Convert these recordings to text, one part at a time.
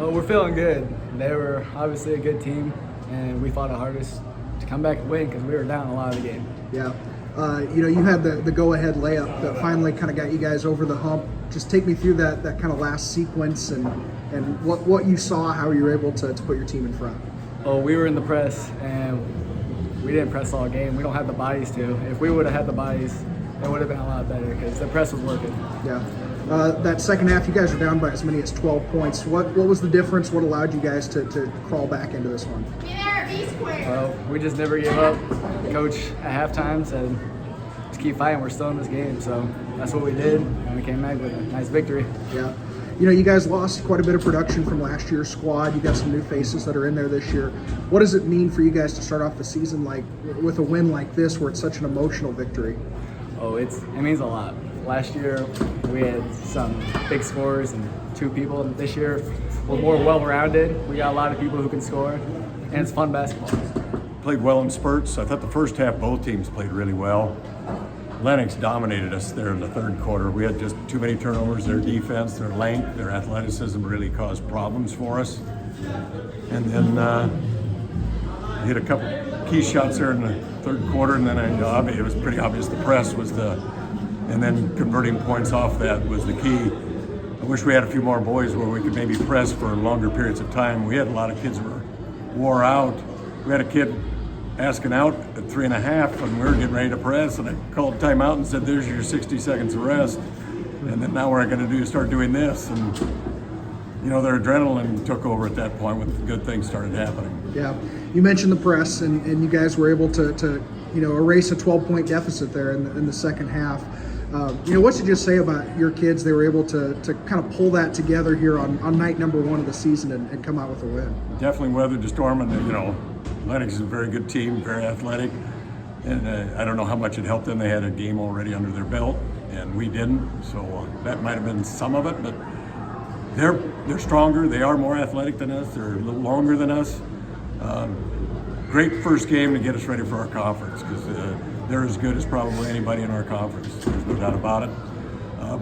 Well, we're feeling good. They were obviously a good team, and we fought our hardest to come back and win because we were down a lot of the game. Yeah. You had the go-ahead layup that finally kind of got you guys over the hump. Just take me through that kind of last sequence and what you saw, how you were able to put your team in front. Oh, we were in the press, and we didn't press all game. We don't have the bodies to. If we would have had the bodies, it would have been a lot better because the press was working. Yeah. That second half, you guys were down by as many as 12 points. What was the difference? What allowed you guys to crawl back into this one? We just never gave up. Coach at halftime said, just keep fighting. We're still in this game. So that's what we did, and we came back with a nice victory. Yeah. You guys lost quite a bit of production from last year's squad. You got some new faces that are in there this year. What does it mean for you guys to start off the season like with a win like this where it's such an emotional victory? Oh, it means a lot. Last year, we had some big scorers and 2 people. And this year, we're more well-rounded. We got a lot of people who can score, and it's fun basketball. Played well in spurts. I thought the first half both teams played really well. Lenox dominated us there in the third quarter. We had just too many turnovers. Their defense, their length, their athleticism really caused problems for us. And then hit a couple key shots there in the third quarter, and then it was pretty obvious the press was and then converting points off that was the key. I wish we had a few more boys where we could maybe press for longer periods of time. We had a lot of kids who were wore out. We had a kid asking out at 3.5 and we were getting ready to press, and I called timeout and said, there's your 60 seconds of rest. And then now we're going to start doing this. And their adrenaline took over at that point when good things started happening. Yeah. You mentioned the press, and you guys were able to erase a 12-point deficit there in the second half. What should you say about your kids? They were able to kind of pull that together here on night number 1 of the season and come out with a win. Definitely weathered the storm, and Lenox is a very good team, very athletic, and I don't know how much it helped them. They had a game already under their belt, and we didn't, so that might have been some of it, but they're stronger, they are more athletic than us, they're a little longer than us. Great first game to get us ready for our conference, because they're as good as probably anybody in our conference. There's no doubt about it.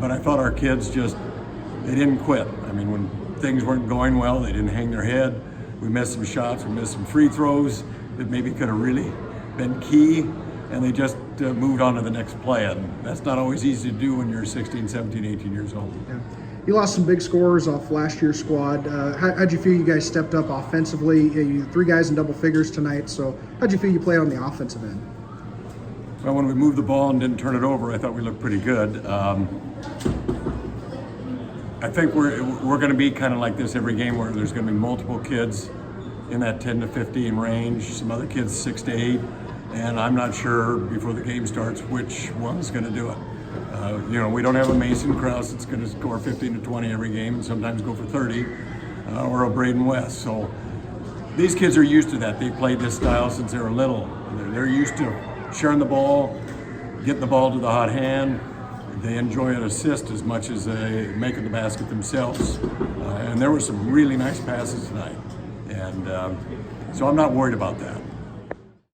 But I thought our kids they didn't quit. I mean, when things weren't going well, they didn't hang their head. We missed some shots, we missed some free throws that maybe could have really been key, and they just moved on to the next play. And that's not always easy to do when you're 16, 17, 18 years old. Yeah. You lost some big scorers off last year's squad. How'd you feel you guys stepped up offensively? You had 3 guys in double figures tonight, so how'd you feel you played on the offensive end? Well, when we moved the ball and didn't turn it over, I thought we looked pretty good. I think we're going to be kind of like this every game, where there's going to be multiple kids in that 10 to 15 range, some other kids 6 to 8, and I'm not sure before the game starts which one's going to do it. We don't have a Mason Krause that's going to score 15 to 20 every game and sometimes go for 30, or a Braden West. So these kids are used to that. They played this style since they were little. They're used to sharing the ball, getting the ball to the hot hand. They enjoy an assist as much as they making the basket themselves. And there were some really nice passes tonight. And so I'm not worried about that.